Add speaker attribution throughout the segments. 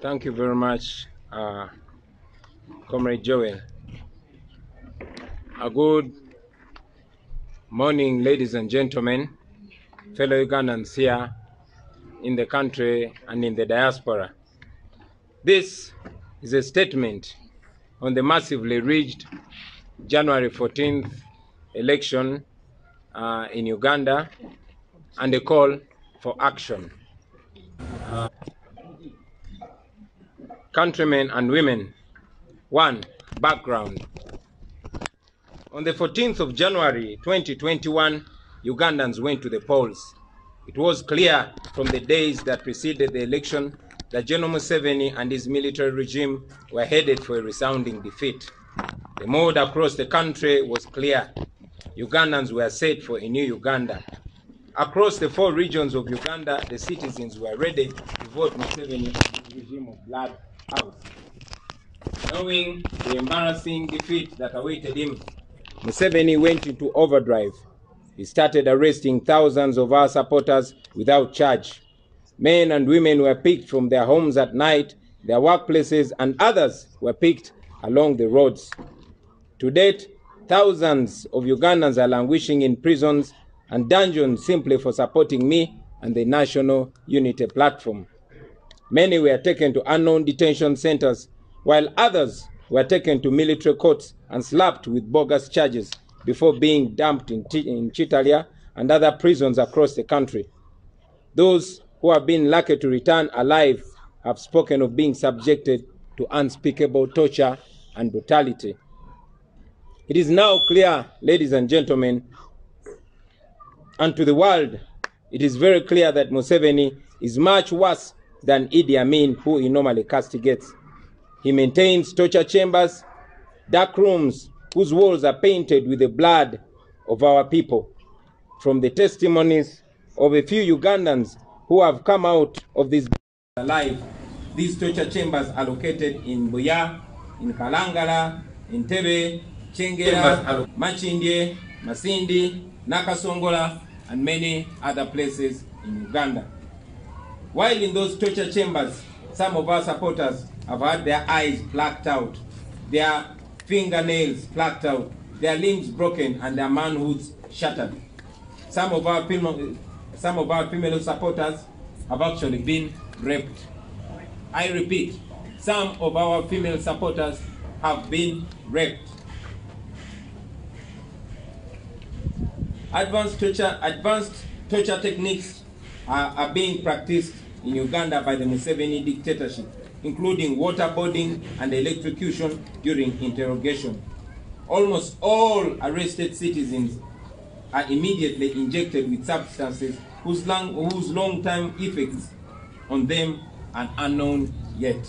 Speaker 1: Thank you very much, Comrade Joel. A good morning, ladies and gentlemen, fellow Ugandans here in the country and in the diaspora. This is a statement on the massively rigged January 14th election in Uganda and a call for action. Countrymen and women. 1. Background. On the 14th of January 2021, Ugandans went to the polls. It was clear from the days that preceded the election that General Museveni and his military regime were headed for a resounding defeat. The mood across the country was clear. Ugandans were set for a new Uganda. Across the 4 regions of Uganda, the citizens were ready to vote Museveni and his regime of blood out. Knowing the embarrassing defeat that awaited him, Museveni went into overdrive. He started arresting thousands of our supporters without charge. Men and women were picked from their homes at night, their workplaces, and others were picked along the roads. To date, thousands of Ugandans are languishing in prisons and dungeons simply for supporting me and the National Unity Platform. Many were taken to unknown detention centers, while others were taken to military courts and slapped with bogus charges before being dumped in Chitalia and other prisons across the country. Those who have been lucky to return alive have spoken of being subjected to unspeakable torture and brutality. It is now clear, ladies and gentlemen, and to the world, it is very clear that Museveni is much worse than Idi Amin, who he normally castigates. He maintains torture chambers, dark rooms whose walls are painted with the blood of our people. From the testimonies of a few Ugandans who have come out of this alive, these torture chambers are located in Buya, in Kalangala, in Tebe, Chengera, Machindye, Masindi, Nakasongola, and many other places in Uganda. While in those torture chambers, some of our supporters have had their eyes plucked out, their fingernails plucked out, their limbs broken, and their manhoods shattered. Some of our female supporters have actually been raped. I repeat, some of our female supporters have been raped. Advanced torture techniques are being practiced in Uganda by the Museveni dictatorship, including waterboarding and electrocution during interrogation. Almost all arrested citizens are immediately injected with substances whose long-term effects on them are unknown yet.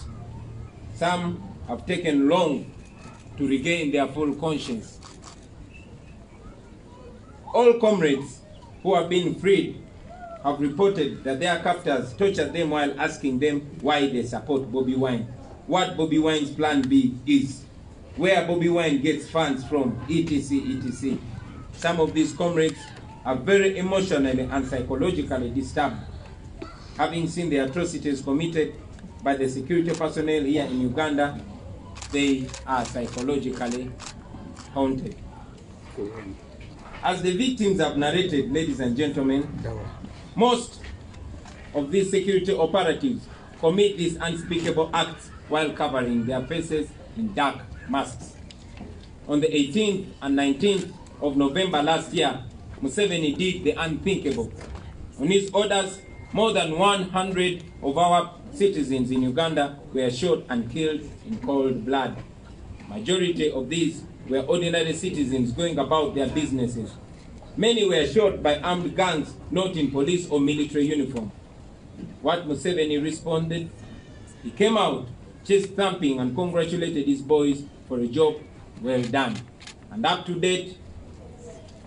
Speaker 1: Some have taken long to regain their full conscience. All comrades who have been freed have reported that their captors tortured them while asking them why they support Bobiwine, what Bobiwine's plan B is, where Bobiwine gets funds from, etc., etc. Some of these comrades are very emotionally and psychologically disturbed, having seen the atrocities committed by the security personnel here in Uganda. They are psychologically haunted. As the victims have narrated, ladies and gentlemen, most of these security operatives commit these unspeakable acts while covering their faces in dark masks. On the 18th and 19th of November last year, Museveni did the unthinkable. On his orders, more than 100 of our citizens in Uganda were shot and killed in cold blood. Majority of these were ordinary citizens going about their businesses. Many were shot by armed gangs not in police or military uniform. What Museveni responded? He came out, chest thumping, and congratulated his boys for a job well done. And up to date,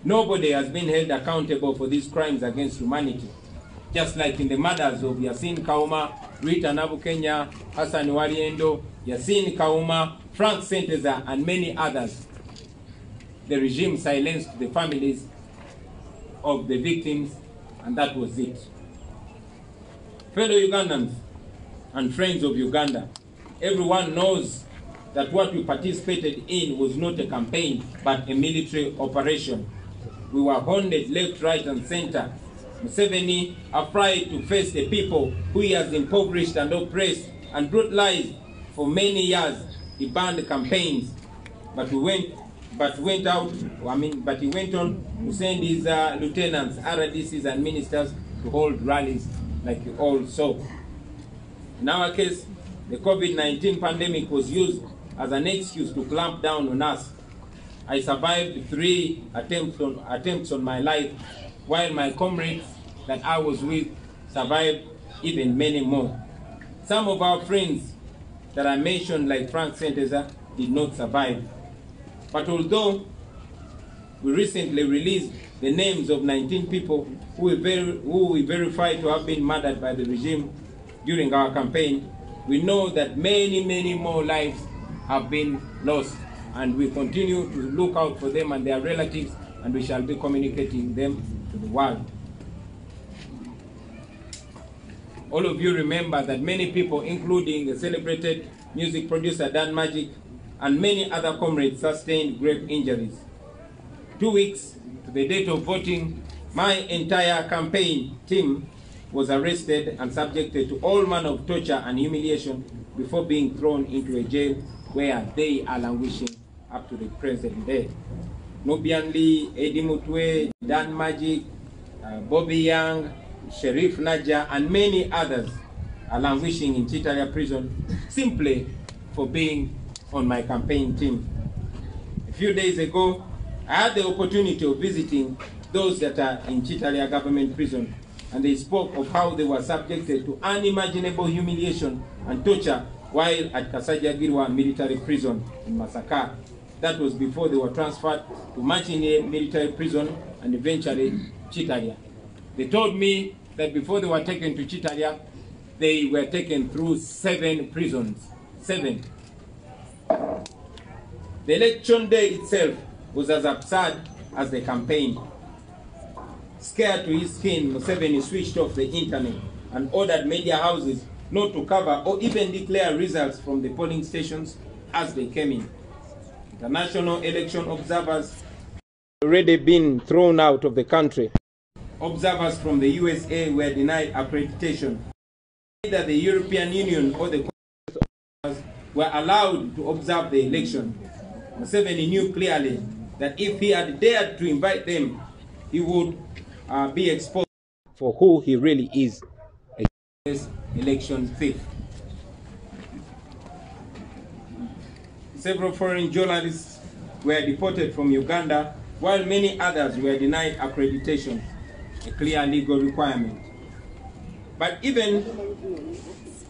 Speaker 1: nobody has been held accountable for these crimes against humanity. Just like in the murders of Yasin Kauma, Rita Nabukenya, Hassan Waliendo, Yasin Kauma, Frank Senteza, and many others. The regime silenced the families of the victims, and that was it. Fellow Ugandans, and friends of Uganda, everyone knows that what we participated in was not a campaign, but a military operation. We were hounded left, right, and center. Museveni, afraid to face the people who he has impoverished and oppressed and brutalized for many years, he banned campaigns. But he went on to send his lieutenants, RDCs, and ministers to hold rallies like you all saw. In our case, the COVID-19 pandemic was used as an excuse to clamp down on us. I survived 3 attempts on my life, while my comrades that I was with survived even many more. Some of our friends that I mentioned, like Frank Senteza, did not survive. But although we recently released the names of 19 people who we verified to have been murdered by the regime during our campaign, we know that many, many more lives have been lost, and we continue to look out for them and their relatives, and we shall be communicating them to the world. All of you remember that many people, including the celebrated music producer Dan Magic and many other comrades, sustained grave injuries. 2 weeks to the date of voting, my entire campaign team was arrested and subjected to all manner of torture and humiliation before being thrown into a jail where they are languishing up to the present day. Nubian Lee, Eddie Mutwe, Dan Magic, Bobiwine, Sheriff Naja, and many others are languishing in Chitalia prison simply for being on my campaign team. A few days ago, I had the opportunity of visiting those that are in Chitalia government prison, and they spoke of how they were subjected to unimaginable humiliation and torture while at Kasajagirwa military prison in Masaka. That was before they were transferred to Machine military prison and eventually Chitalia. They told me that before they were taken to Chitalia, they were taken through 7 prisons. 7. The election day itself was as absurd as the campaign. Scared to his skin, Museveni switched off the internet and ordered media houses not to cover or even declare results from the polling stations as they came in. International election observers had already been thrown out of the country. Observers from the USA were denied accreditation. Neither the European Union or the observers were allowed to observe the election. Museveni knew clearly that if he had dared to invite them, he would be exposed for who he really is, a election thief. Several foreign journalists were deported from Uganda, while many others were denied accreditation, a clear legal requirement. But even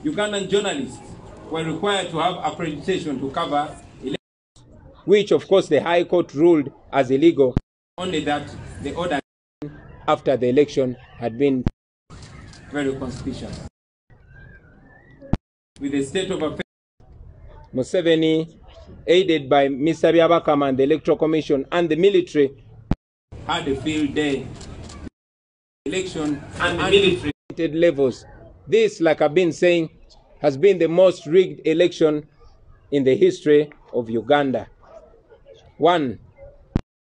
Speaker 1: Ugandan journalists were required to have accreditation to cover elections, which of course the High Court ruled as illegal, only that the order after the election had been very conspicuous. With the state of affairs, Museveni, aided by Mr. Byabakama and the Electoral Commission and the military, had a field day. Election and the military levels. This, like I've been saying, has been the most rigged election in the history of Uganda. 1.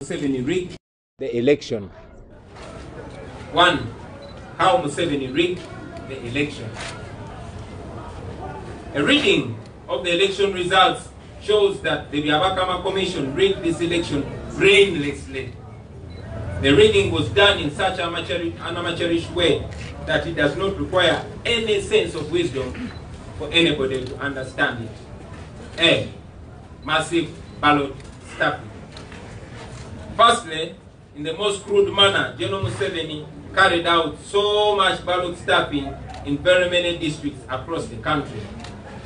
Speaker 1: Museveni rigged the election. 1. How Museveni rigged the election. A reading of the election results shows that the Byabakama Commission rigged this election brainlessly. The rigging was done in such an amateurish way that it does not require any sense of wisdom for anybody to understand it. A. Massive ballot stuffing. Firstly, in the most crude manner, General Museveni carried out so much ballot stuffing in very many districts across the country.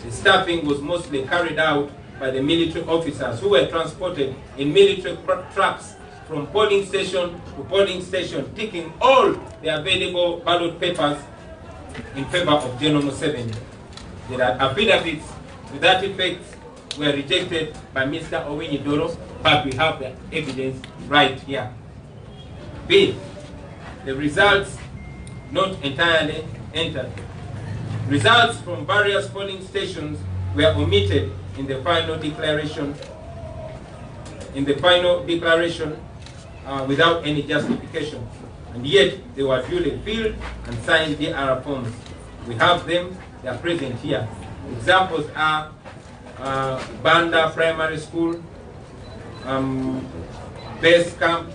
Speaker 1: The stuffing was mostly carried out by the military officers who were transported in military trucks from polling station to polling station, taking all the available ballot papers in favor of General Museveni. The affidavits to that effect were rejected by Mr. Owini Doro, but we have the evidence right here. B. The results not entirely entered. Results from various polling stations were omitted in the final declaration. Without any justification, and yet they were duly filled and signed DR forms. We have them; they are present here. Examples are Banda Primary School, Base Camp,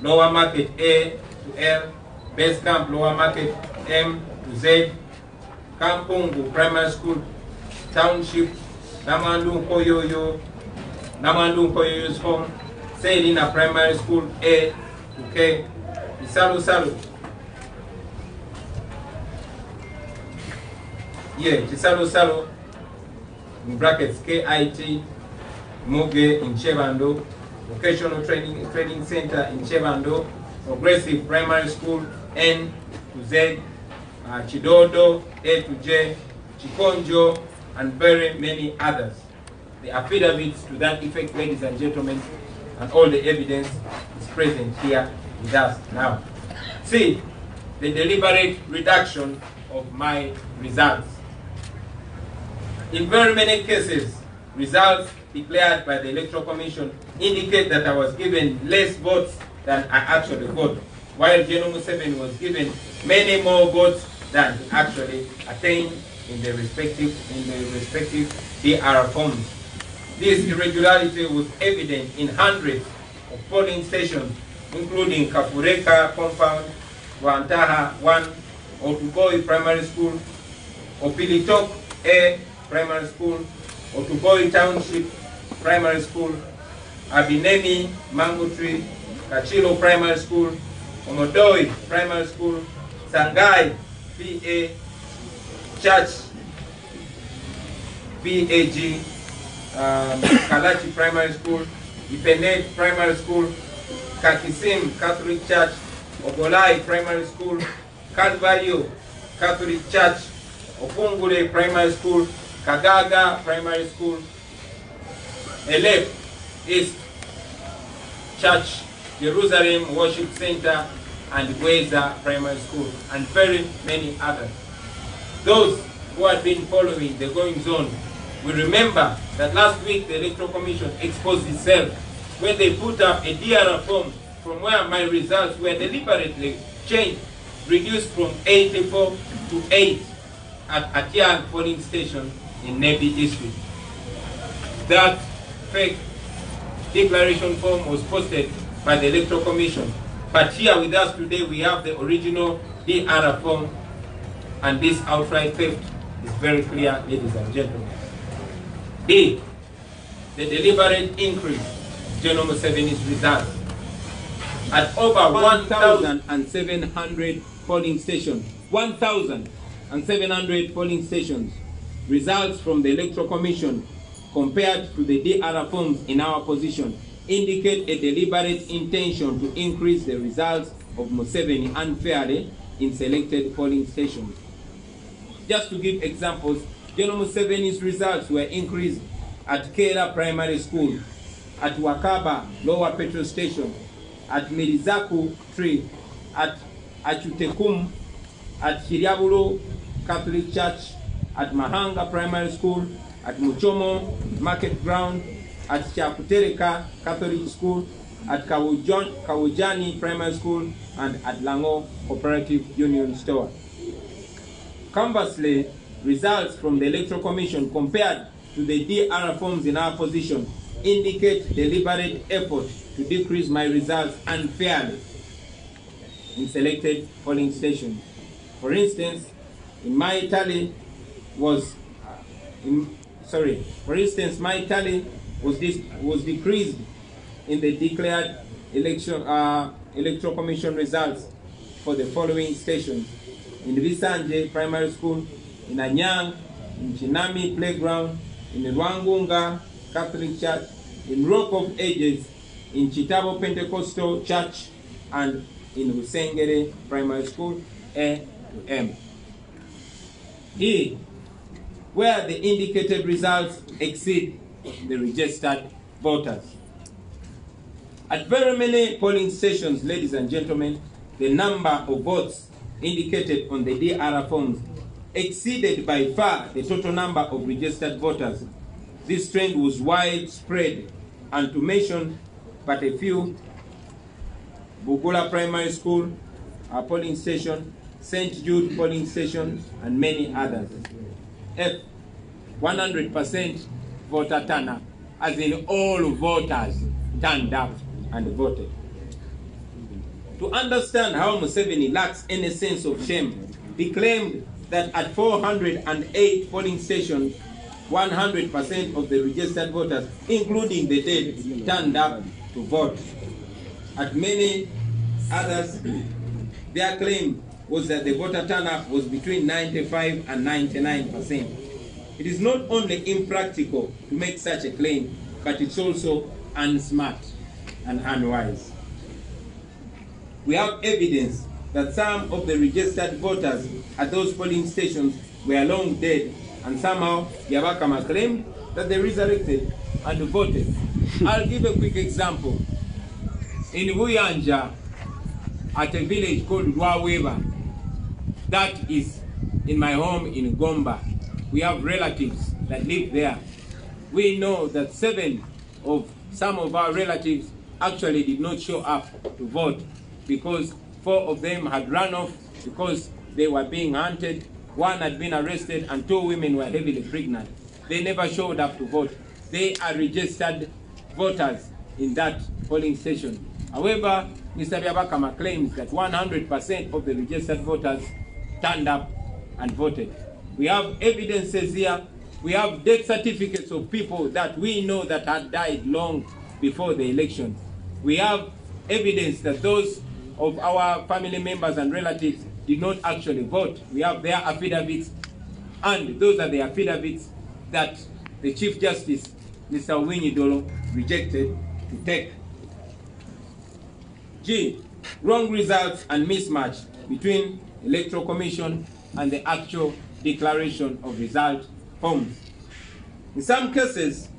Speaker 1: Lower Market A to L, Base Camp Lower Market M to Z, Kampungu Primary School, Township, Namandu Koyoyo's home, Selina Primary School A to K, Tisalu, Tisalu, in brackets KIT, Muge in Chebando, Vocational Training Center in Chebando, Progressive Primary School N to Z, Chidodo A to J, Chikonjo, and very many others. The affidavits to that effect, ladies and gentlemen, and all the evidence is present here with us now. See, the deliberate reduction of my results. In very many cases, results declared by the Electoral Commission indicate that I was given less votes than I actually got, while General Museveni was given many more votes than he actually attained in the respective DR forms. This irregularity was evident in hundreds of polling stations, including Kafureka Compound, Wantaha 1, Otuboi Primary School, Opilitok A Primary School, Otuboi Township Primary School, Abinemi Mango-Tree, Kachilo Primary School, Omodoi Primary School, Sangai PA, Church PAG, Kalachi Primary School, Ipenet Primary School, Kakisim Catholic Church, Ogolai Primary School, Calvario Catholic Church, Opungule Primary School, Kagaga Primary School, Elef East Church, Jerusalem Worship Center, and Weza Primary School, and very many others. Those who have been following the goings on will remember that last week the Electoral Commission exposed itself when they put up a DR form from where my results were deliberately changed, reduced from 84 to 8 at Atiang polling station in Nebi district. That fake declaration form was posted by the Electoral Commission, but here with us today we have the original DR form, and this outright theft is very clear, ladies and gentlemen. D, the deliberate increase of General Museveni's results. At over 1,700 polling stations, 1,700 polling stations, results from the Electoral Commission compared to the DR forms in our position indicate a deliberate intention to increase the results of Museveni unfairly in selected polling stations. Just to give examples, General Museveni's results were increased at Kera Primary School, at Wakaba Lower Petrol Station, at Mirizaku Tree, at Achutekum, at Kiriabulo Catholic Church, at Mahanga Primary School, at Muchomo Market Ground, at Chakutereka Catholic School, at Kawujani Primary School, and at Lango Cooperative Union Store. Conversely, results from the Electoral Commission compared to the DR forms in our position indicate deliberate effort to decrease my results unfairly in selected polling stations. For instance, my tally was decreased in the declared Electoral Commission results for the following stations: in Visanje Primary School, in Anyang, in Chinami Playground, in Rwangunga Catholic Church, in Rock of Ages, in Chitabo Pentecostal Church, and in Usengere Primary School, A to M. E, where the indicated results exceed the registered voters. At very many polling stations, ladies and gentlemen, the number of votes indicated on the DR forms exceeded by far the total number of registered voters. This trend was widespread, and to mention but a few: Bugula Primary School, our polling station, St. Jude polling station, and many others. F, 100% voter turnout, as in all voters turned up and voted. To understand how Museveni lacks any sense of shame, he claimed that at 408 polling stations, 100% of the registered voters, including the dead, turned up to vote. At many others, their claim was that the voter turnout was between 95 and 99%. It is not only impractical to make such a claim, but it's also unsmart and unwise. We have evidence that some of the registered voters at those polling stations were long dead, and somehow Yabakama claimed that they resurrected and voted. I'll give a quick example. In Muwonge, at a village called Rwaweba, that is in my home in Gomba, we have relatives that live there. We know that some of our relatives actually did not show up to vote because 4 of them had run off because they were being hunted. 1 had been arrested and 2 women were heavily pregnant. They never showed up to vote. They are registered voters in that polling station. However, Mr. Byabakama claims that 100% of the registered voters turned up and voted. We have evidences here. We have death certificates of people that we know that had died long before the election. We have evidence that those of our family members and relatives did not actually vote. We have their affidavits, and those are the affidavits that the Chief Justice, Mr. Winyidolo, rejected to take. G, wrong results and mismatch between Electoral Commission and the actual declaration of result forms. In some cases,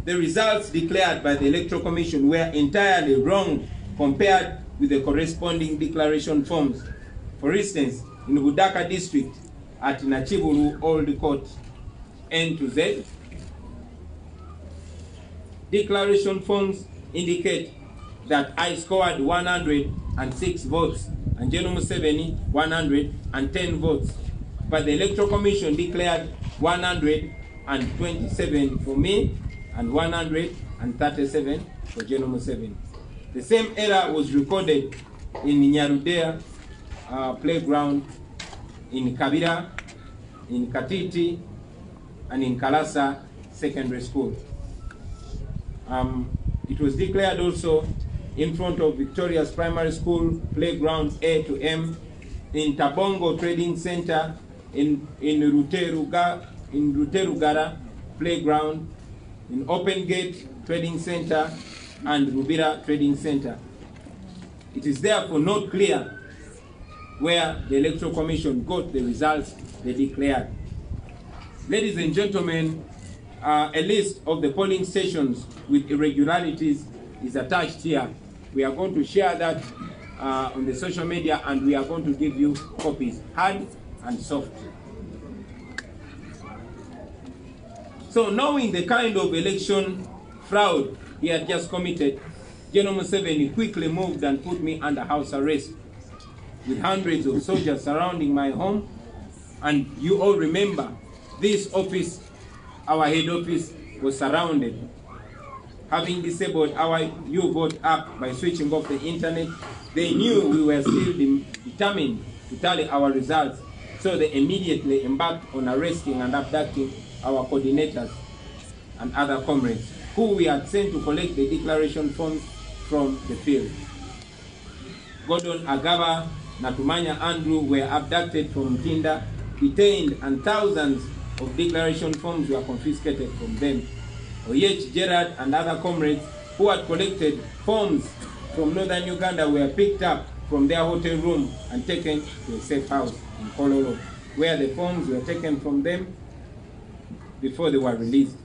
Speaker 1: the results declared by the Electoral Commission were entirely wrong compared with the corresponding declaration forms. For instance, in Budaka district at Nachiburu Old Court, N to Z, declaration forms indicate that I scored 106 votes and General Museveni 110 votes. But the Electoral Commission declared 127 for me and 137 for General Museveni. The same error was recorded in Nyarudea playground, in Kabira, in Katiti, and in Kalasa Secondary School. It was declared also in front of Victoria's Primary School, playground A to M, in Tabongo Trading Center, in Ruterugara playground, in Open Gate Trading Center, and Rubira Trading Center. It is therefore not clear where the Electoral Commission got the results they declared. Ladies and gentlemen, a list of the polling stations with irregularities is attached here. We are going to share that on the social media, and we are going to give you copies, hard and soft. So knowing the kind of election fraud he had just committed, General Museveni quickly moved and put me under house arrest with hundreds of soldiers surrounding my home. And you all remember, this office, our head office, was surrounded. Having disabled our U-vote app by switching off the internet, they knew we were still determined to tally our results, so they immediately embarked on arresting and abducting our coordinators and other comrades, who we had sent to collect the declaration forms from the field. Gordon Agaba, Natumanya Andrew were abducted from Tinda, detained, and thousands of declaration forms were confiscated from them. Oyech Gerard and other comrades who had collected forms from northern Uganda were picked up from their hotel room and taken to a safe house in Kololo, where the forms were taken from them before they were released.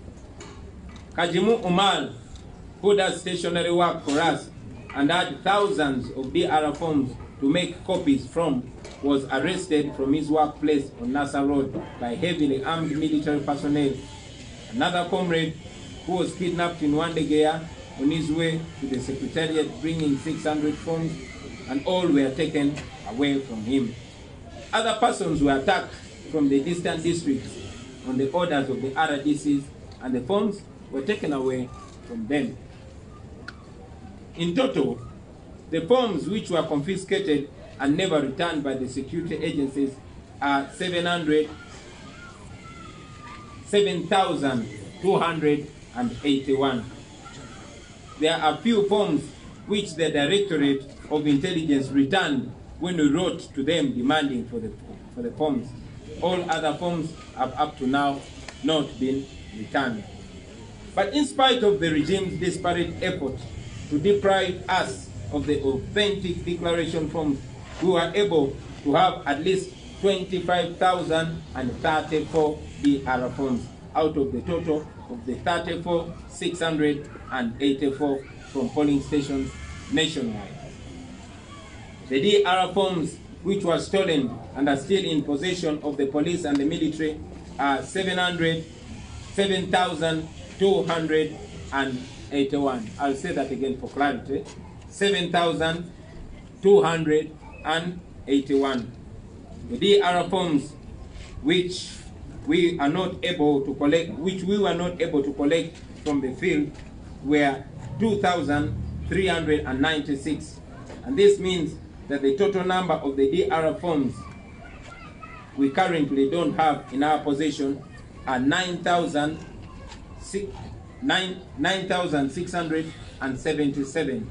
Speaker 1: Kajimu Umar, who does stationary work for us and had thousands of DR forms, to make copies from was arrested from his workplace on Nasa Road by heavily armed military personnel. Another comrade who was kidnapped in Wandegeya on his way to the secretariat bringing 600 forms, and all were taken away from him. Other persons were attacked from the distant districts on the orders of the RDCs, and the forms were taken away from them. In total, the forms which were confiscated and never returned by the security agencies are 7,281. There are few forms which the Directorate of Intelligence returned when we wrote to them demanding for the forms. All other forms have up to now not been returned. But in spite of the regime's desperate effort to deprive us of the authentic declaration forms, we were able to have at least 25,034 DR forms out of the total of the 34,684 from polling stations nationwide. The DR forms which were stolen and are still in possession of the police and the military are 7,281. I'll say that again for clarity. 7,281. The DR forms which we are not able to collect, which we were not able to collect from the field, were 2,396. And this means that the total number of the DR forms we currently don't have in our possession are 9,677.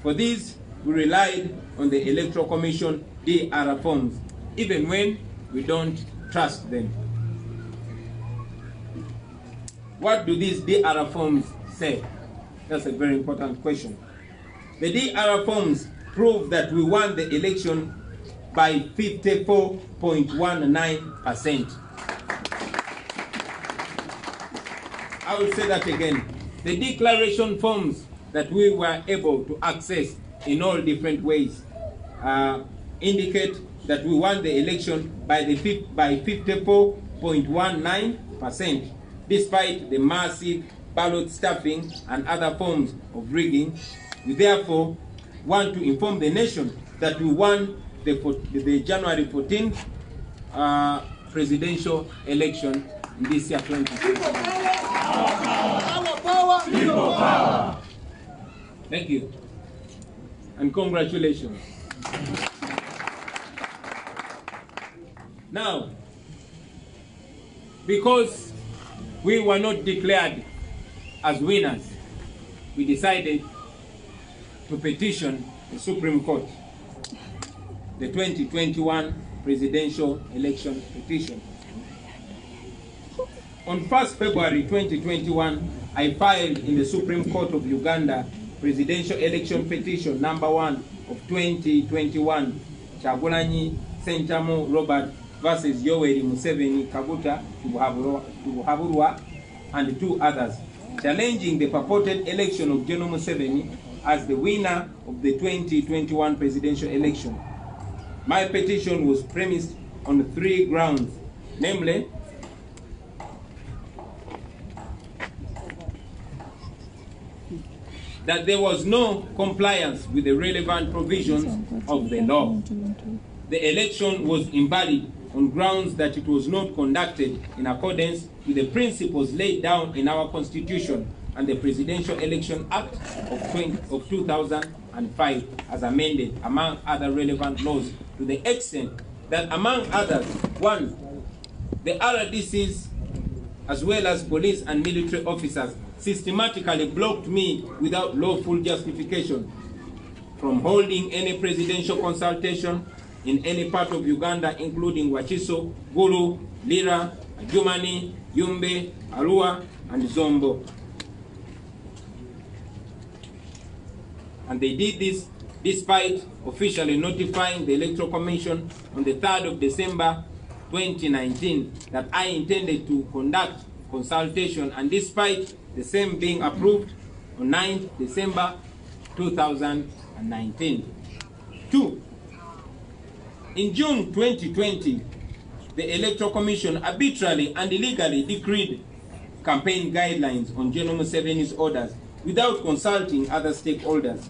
Speaker 1: For these, we relied on the Electoral Commission DR forms, even when we don't trust them. What do these DR forms say? That's a very important question. The DR forms prove that we won the election by 54.19%. I will say that again. The declaration forms that we were able to access in all different ways indicate that we won the election by 54.19%, despite the massive ballot stuffing and other forms of rigging. We therefore want to inform the nation that we won the January 14th presidential election in this year 2020. People power. Thank you. And congratulations. Now, because we were not declared as winners, we decided to petition the Supreme Court, the 2021 presidential election petition. On 1st February 2021, I filed in the Supreme Court of Uganda presidential election petition number 1 of 2021, Kyagulanyi Ssentamu Robert versus Yoweri Museveni Kaguta Tubuhaburwa and 2 others, challenging the purported election of General Museveni as the winner of the 2021 presidential election. My petition was premised on 3 grounds, namely, that there was no compliance with the relevant provisions of the law. The election was invalid on grounds that it was not conducted in accordance with the principles laid down in our Constitution and the Presidential Election Act of 2005 as amended, among other relevant laws, to the extent that, among others, 1, the RDCs as well as police and military officers systematically blocked me without lawful justification from holding any presidential consultation in any part of Uganda, including Wakiso, Gulu, Lira, Adjumani, Yumbe, Arua, and Zombo. And they did this despite officially notifying the Electoral Commission on the 3rd of December 2019 that I intended to conduct consultation, and despite the same being approved on 9th December 2019. 2. In June 2020, the Electoral Commission arbitrarily and illegally decreed campaign guidelines on General Museveni's orders without consulting other stakeholders.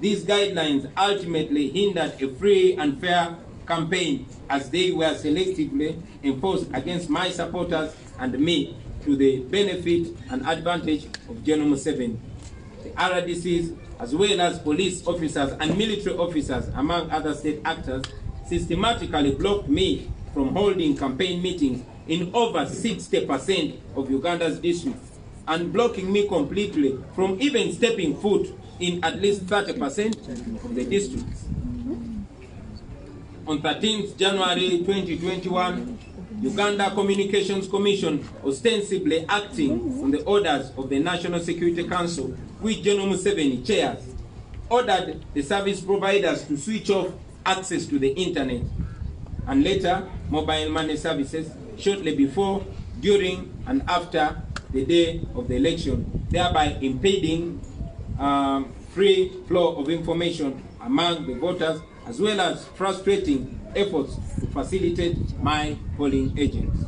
Speaker 1: These guidelines ultimately hindered a free and fair campaign as they were selectively enforced against my supporters and me to the benefit and advantage of General Museveni. The RDCs, as well as police officers and military officers, among other state actors, systematically blocked me from holding campaign meetings in over 60% of Uganda's districts, and blocking me completely from even stepping foot in at least 30% of the districts. On 13th January 2021, Uganda Communications Commission, ostensibly acting on the orders of the National Security Council, which General Museveni chairs, ordered the service providers to switch off access to the internet, and later mobile money services shortly before, during, and after the day of the election, thereby impeding free flow of information among the voters, as well as frustrating efforts to facilitate my polling agents.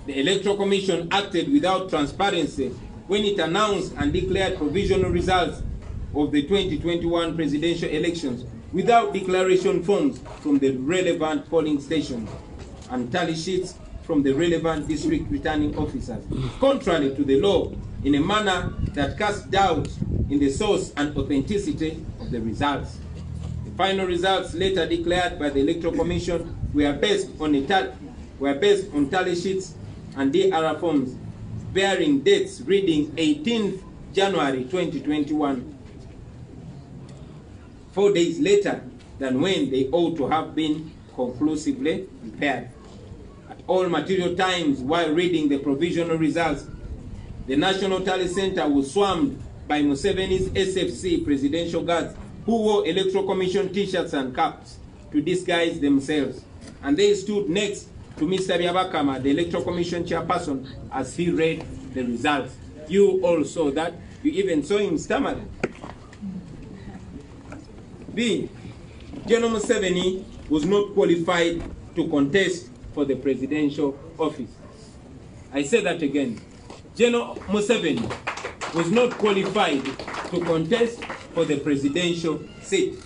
Speaker 1: The Electoral Commission acted without transparency when it announced and declared provisional results of the 2021 presidential elections without declaration forms from the relevant polling stations and tally sheets from the relevant district returning officers, contrary to the law, in a manner that casts doubt in the source and authenticity of the results. The final results later declared by the Electoral Commission were based on tally sheets and DR forms bearing dates reading 18th January 2021, 4 days later than when they ought to have been conclusively prepared. At all material times while reading the provisional results, the National Tally Center was swarmed by Museveni's SFC presidential guards who wore Electoral Commission t-shirts and caps to disguise themselves. And they stood next to Mr. Byabakama, the Electoral Commission chairperson, as he read the results. You all saw that. You even saw him stammering. B. General Museveni was not qualified to contest for the presidential office. I say that again. General Museveni was not qualified to contest for the presidential seat.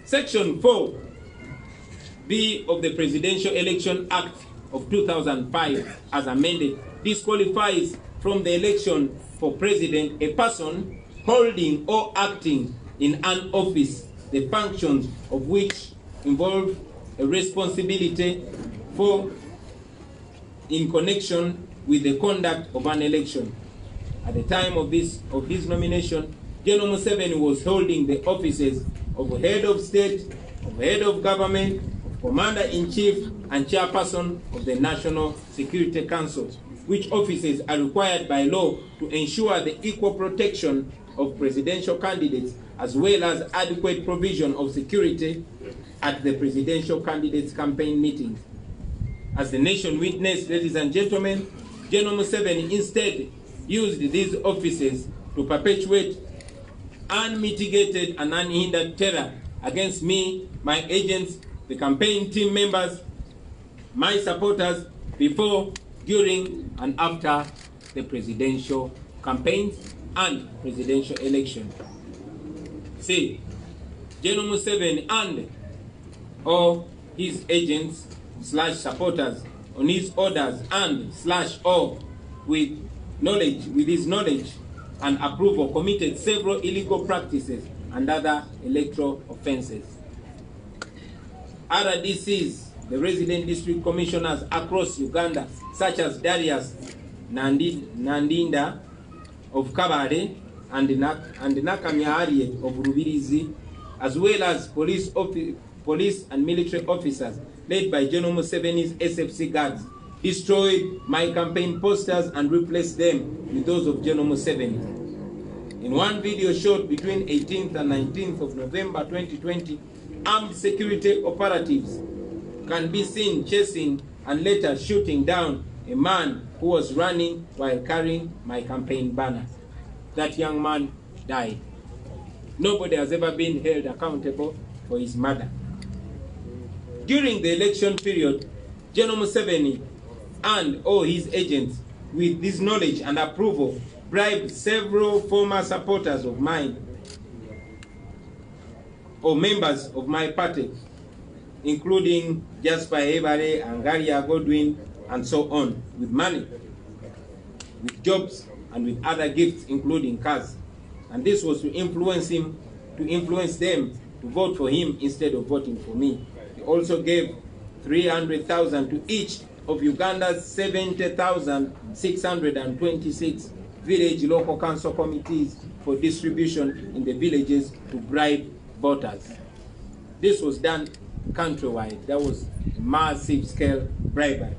Speaker 1: Section 4B of the Presidential Election Act of 2005, as amended, disqualifies from the election for president a person holding or acting in an office, the functions of which involve a responsibility for in connection with the conduct of an election. At the time of his nomination, General Museveni was holding the offices of head of state, of head of government, of commander-in-chief, and chairperson of the National Security Council, which offices are required by law to ensure the equal protection of presidential candidates as well as adequate provision of security at the presidential candidates' campaign meetings. As the nation witnessed, ladies and gentlemen, General Museveni instead used these offices to perpetuate unmitigated and unhindered terror against me, my agents, the campaign team members, my supporters, before, during, and after the presidential campaigns and presidential election. See, General Museveni and or his agents / supporters on his orders and / or with his knowledge and approval committed several illegal practices and other electoral offenses. RDCs, the resident district commissioners across Uganda, such as Darius Nandinda of Kabale and Nakamya Harriet of Rubirizi, as well as police and military officers led by General Museveni's SFC guards, destroyed my campaign posters and replaced them with those of General Museveni. In one video shot between 18th and 19th of November 2020, armed security operatives can be seen chasing and later shooting down a man who was running while carrying my campaign banner. That young man died. Nobody has ever been held accountable for his murder. During the election period, General Museveni and all his agents, with this knowledge and approval, bribed several former supporters of mine or members of my party, including Jasper Ebare, Angalia Godwin, and so on, with money, with jobs, and with other gifts, including cars. And this was to influence them to vote for him instead of voting for me. He also gave 300,000 to each of Uganda's 70,626 village local council committees for distribution in the villages to bribe voters. This was done countrywide. That was massive scale bribery.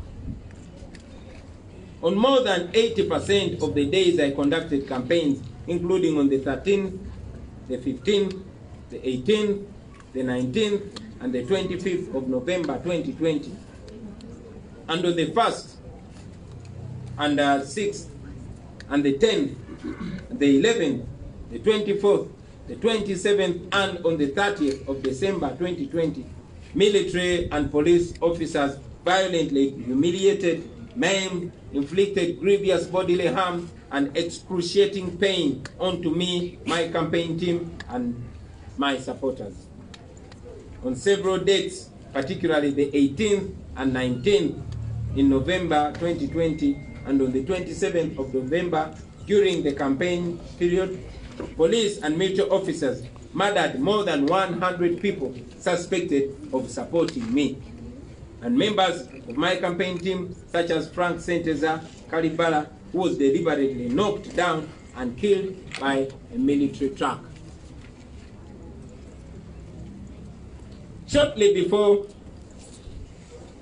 Speaker 1: On more than 80% of the days I conducted campaigns, including on the 13th, the 15th, the 18th, the 19th, and the 25th of November 2020. And on the 1st, and the 6th, and the 10th, the 11th, the 24th, the 27th, and on the 30th of December 2020, military and police officers violently humiliated, maimed, inflicted grievous bodily harm and excruciating pain onto me, my campaign team, and my supporters. On several dates, particularly the 18th and 19th in November 2020, and on the 27th of November, during the campaign period, police and military officers murdered more than 100 people suspected of supporting me. And members of my campaign team, such as Frank Senteza Kalibala, who was deliberately knocked down and killed by a military truck. Shortly before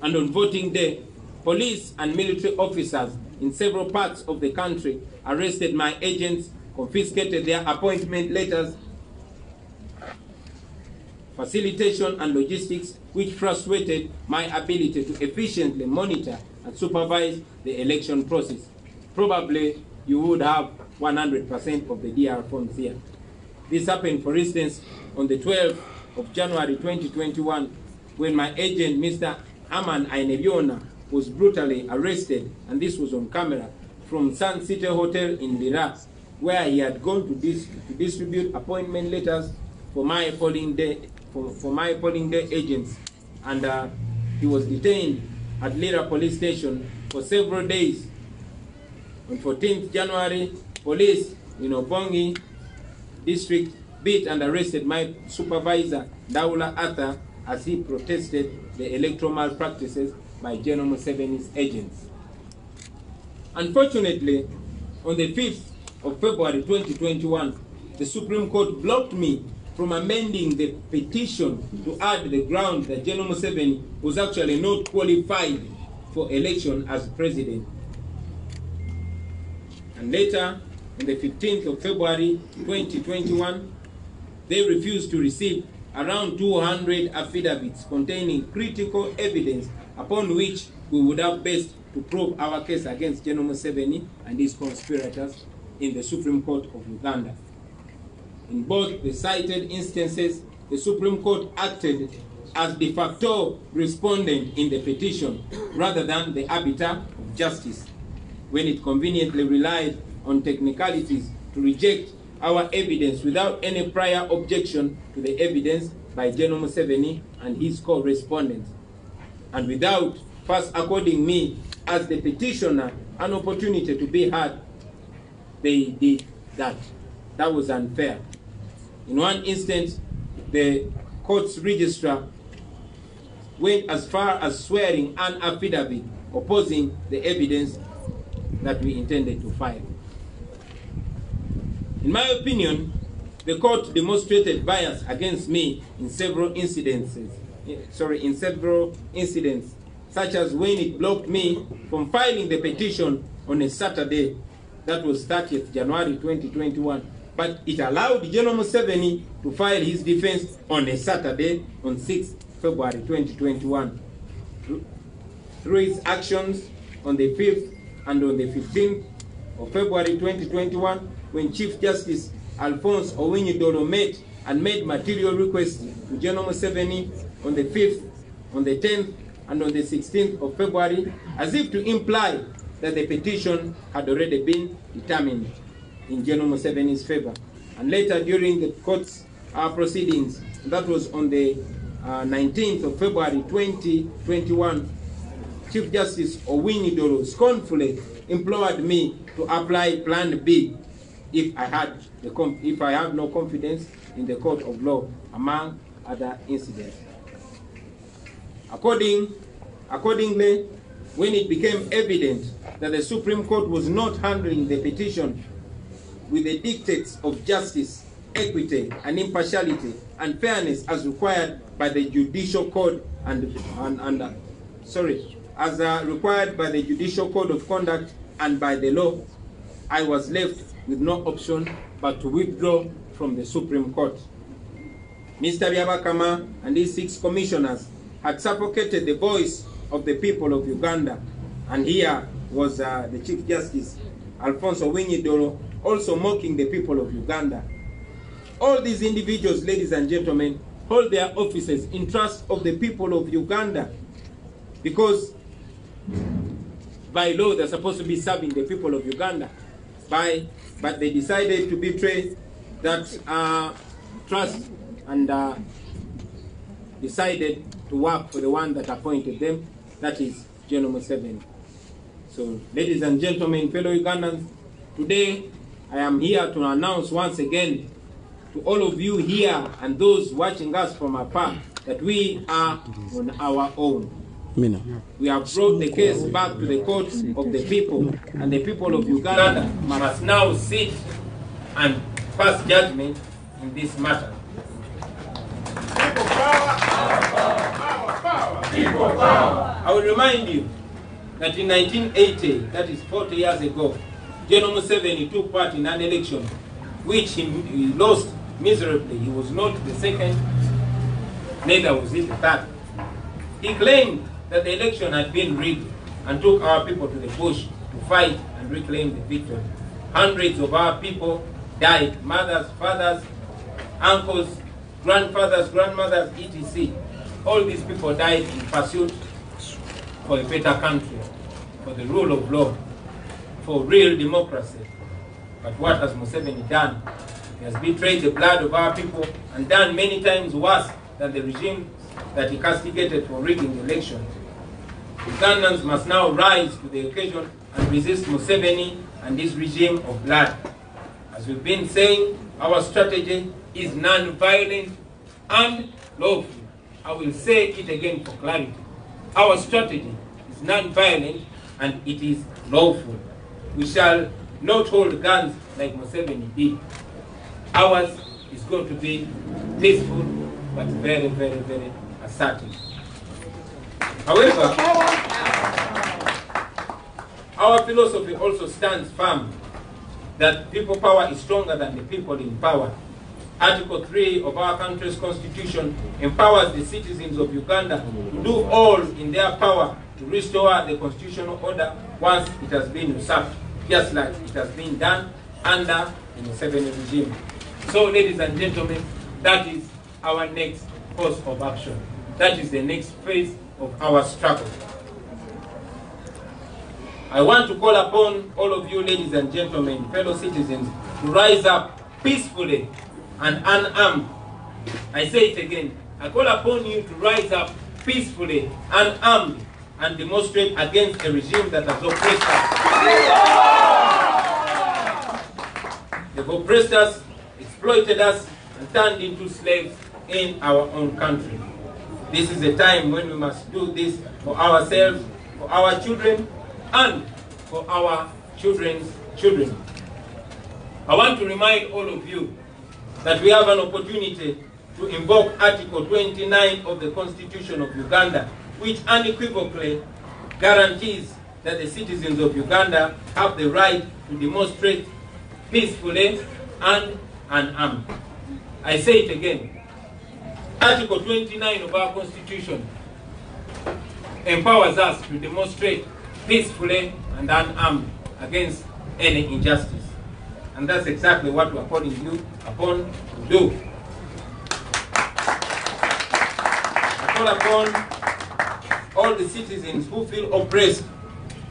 Speaker 1: and on voting day, police and military officers in several parts of the country arrested my agents, confiscated their appointment letters, facilitation and logistics, which frustrated my ability to efficiently monitor and supervise the election process. Probably you would have 100% of the DR forms here. This happened, for instance, on the 12th of January 2021, when my agent, Mr. Aman Ainebiona, was brutally arrested, and this was on camera, from Sun City Hotel in Lira, where he had gone to distribute appointment letters for my polling day agents, and he was detained at Lira police station for several days. On 14th January, police in Muwonge district beat and arrested my supervisor, Daula Arthur, as he protested the electoral malpractices by General Museveni's agents. Unfortunately, on the 5th of February 2021, the Supreme Court blocked me from amending the petition to add the ground that General Museveni was actually not qualified for election as president. And later, on the 15th of February 2021, they refused to receive around 200 affidavits containing critical evidence upon which we would have based to prove our case against General Museveni and his conspirators in the Supreme Court of Uganda. In both the cited instances, the Supreme Court acted as de facto respondent in the petition rather than the arbiter of justice, when it conveniently relied on technicalities to reject our evidence without any prior objection to the evidence by General Museveni and his co-respondents, and without first according me as the petitioner an opportunity to be heard. They did that. That was unfair. In one instance, the court's registrar went as far as swearing an affidavit opposing the evidence that we intended to file. In my opinion, the court demonstrated bias against me in several incidents, such as when it blocked me from filing the petition on a Saturday, that was 30th January 2021, but it allowed General Museveni to file his defense on a Saturday, on 6th February 2021. Through its actions on the 5th and on the 15th of February 2021, when Chief Justice Alphonse Owiny-Dolo met and made material requests to General Museveni on the 5th, on the 10th, and on the 16th of February, as if to imply that the petition had already been determined in General Museveni's favor. And later, during the court's proceedings, that was on the 19th of February 2021, Chief Justice Owinyi-Dolo scornfully implored me to apply Plan B if I have no confidence in the court of law, among other incidents. Accordingly, when it became evident that the Supreme Court was not handling the petition with the dictates of justice, equity, and impartiality and fairness as required by the Judicial Code required by the Judicial Code of Conduct and by the law, I was left with no option but to withdraw from the Supreme Court. Mr. Byabakama and his 6 commissioners had suffocated the voice of the people of Uganda, and here was the Chief Justice Alfonso Owinyi-Dolo also mocking the people of Uganda. All these individuals, ladies and gentlemen, hold their offices in trust of the people of Uganda, because by law they're supposed to be serving the people of Uganda, but they decided to betray that trust and decided to work for the one that appointed them, that is General Museveni. So, ladies and gentlemen, fellow Ugandans, today I am here to announce once again to all of you here and those watching us from afar that we are on our own. We have brought the case back to the courts of the people, and the people of Uganda must now sit and pass judgment in this matter. People power. People power. I will remind you that in 1980, that is 40 years ago, General Museveni took part in an election which he lost miserably. He was not the second, neither was he the third. He claimed that the election had been rigged and took our people to the bush to fight and reclaim the victory. Hundreds of our people died, mothers, fathers, uncles, grandfathers, grandmothers, etc. All these people died in pursuit for a better country, for the rule of law, for real democracy. But what has Museveni done? He has betrayed the blood of our people and done many times worse than the regime that he castigated for rigging the election. Ugandans must now rise to the occasion and resist Museveni and his regime of blood. As we've been saying, our strategy is non-violent and lawful. I will say it again for clarity. Our strategy is non-violent and it is lawful. We shall not hold guns like Museveni did. Ours is going to be peaceful but very, very, very assertive. However, our philosophy also stands firm that people power is stronger than the people in power. Article 3 of our country's constitution empowers the citizens of Uganda to do all in their power to restore the constitutional order once it has been usurped, just like it has been done under the Museveni regime. So, ladies and gentlemen, that is our next course of action. That is the next phase of our struggle. I want to call upon all of you, ladies and gentlemen, fellow citizens, to rise up peacefully and unarmed. I say it again. I call upon you to rise up peacefully, unarmed, and demonstrate against a regime that has oppressed us. They've oppressed us, exploited us, and turned into slaves in our own country. This is a time when we must do this for ourselves, for our children, and for our children's children. I want to remind all of you that we have an opportunity to invoke Article 29 of the Constitution of Uganda, which unequivocally guarantees that the citizens of Uganda have the right to demonstrate peacefully and unarmed. I say it again. Article 29 of our Constitution empowers us to demonstrate peacefully and unarmed against any injustice. And that's exactly what we're calling you upon to do. call upon all the citizens who feel oppressed,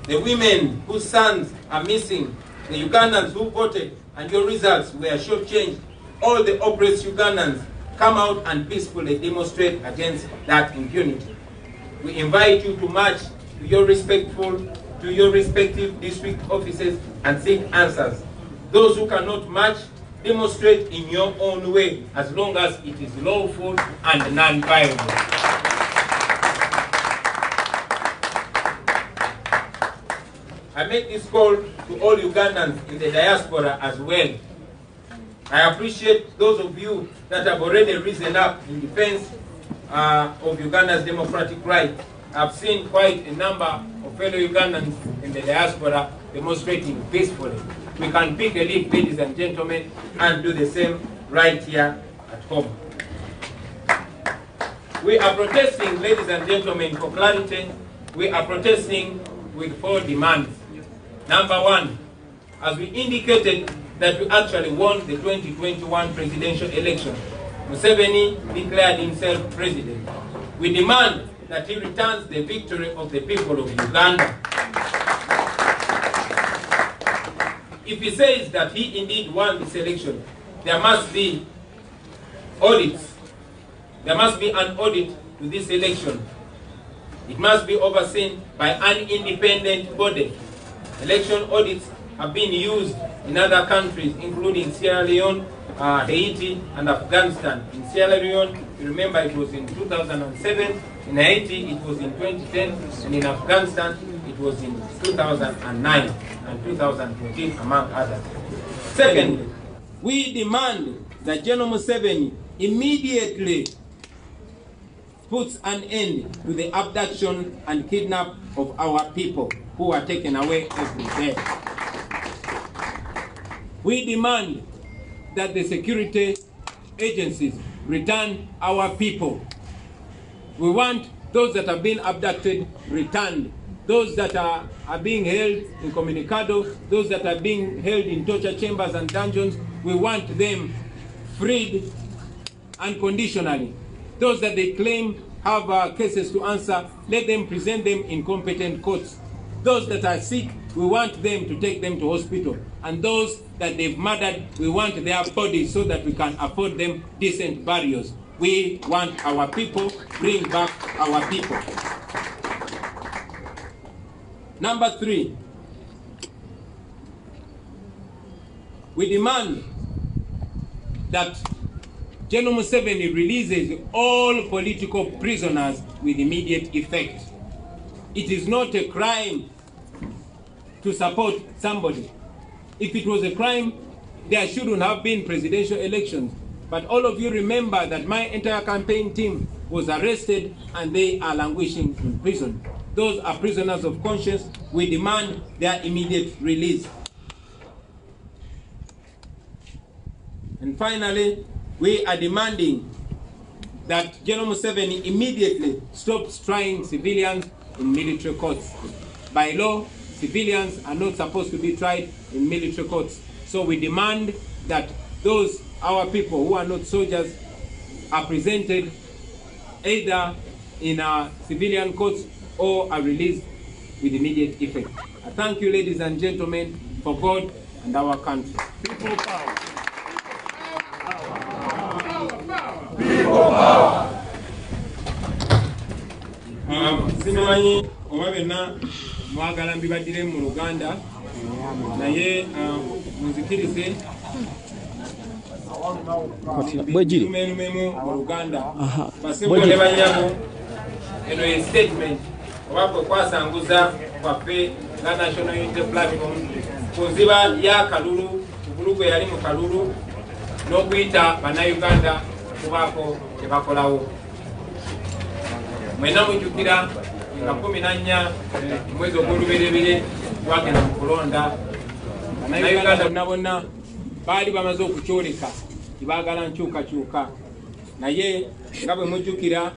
Speaker 1: the women whose sons are missing, the Ugandans who voted and your results were shortchanged, all the oppressed Ugandans, come out and peacefully demonstrate against that impunity. We invite you to march to your respective district offices and seek answers. Those who cannot march, demonstrate in your own way as long as it is lawful and non-violent. I make this call to all Ugandans in the diaspora as well. I appreciate those of you that have already risen up in defense of Uganda's democratic rights. I've seen quite a number of fellow Ugandans in the diaspora demonstrating peacefully. We can pick a leaf, ladies and gentlemen, and do the same right here at home. We are protesting, ladies and gentlemen, for clarity. We are protesting with 4 demands. Number 1, as we indicated that we actually won the 2021 presidential election, Museveni declared himself president. We demand that he returns the victory of the people of Uganda. If he says that he indeed won this election, there must be audits. There must be an audit to this election. It must be overseen by an independent body. Election audits have been used in other countries, including Sierra Leone, Haiti, and Afghanistan. In Sierra Leone, you remember it was in 2007. In Haiti, it was in 2010. And in Afghanistan, it was in 2009 and 2014, among others. Secondly, we demand that General Museveni immediately puts an end to the abduction and kidnap of our people who are taken away every day. We demand that the security agencies return our people. We want those that have been abducted returned. Those that are being held incommunicado, those that are being held in torture chambers and dungeons, we want them freed unconditionally. Those that they claim have cases to answer, let them present them in competent courts. Those that are sick, we want them to take them to hospital. And those that they've murdered, we want their bodies so that we can afford them decent burials. We want our people, bring back our people. Number 3, we demand that General Museveni releases all political prisoners with immediate effect. It is not a crime to support somebody. If it was a crime, there shouldn't have been presidential elections. But all of you remember that my entire campaign team was arrested and they are languishing in prison. Those are prisoners of conscience. We demand their immediate release. And finally, we are demanding that General Museveni immediately stops trying civilians in military courts. By law, civilians are not supposed to be tried in military courts. So we demand that those, our people who are not soldiers, are presented either in civilian courts or are released with immediate effect. I thank you, ladies and gentlemen, for God and our country. People power. People power. Simanyi omabena mwagala mbibadire mu Uganda naye muzikirize mu Uganda basimbole banyabo eno ye statement obako kwasanguza kwafe nga National Unity Platform kunziba ya kalulu ubulugwe yali mu kalulu n'okuyita bannayuganda kubako tebakolawo. Mwena mujukira nga 14 mwezi ogw'olubereberye twagenda mu kulonda bannayuganda bonna bonna baali bamaze okukyoleka tibagala nkyukakyuka naye nga bwe mujjukira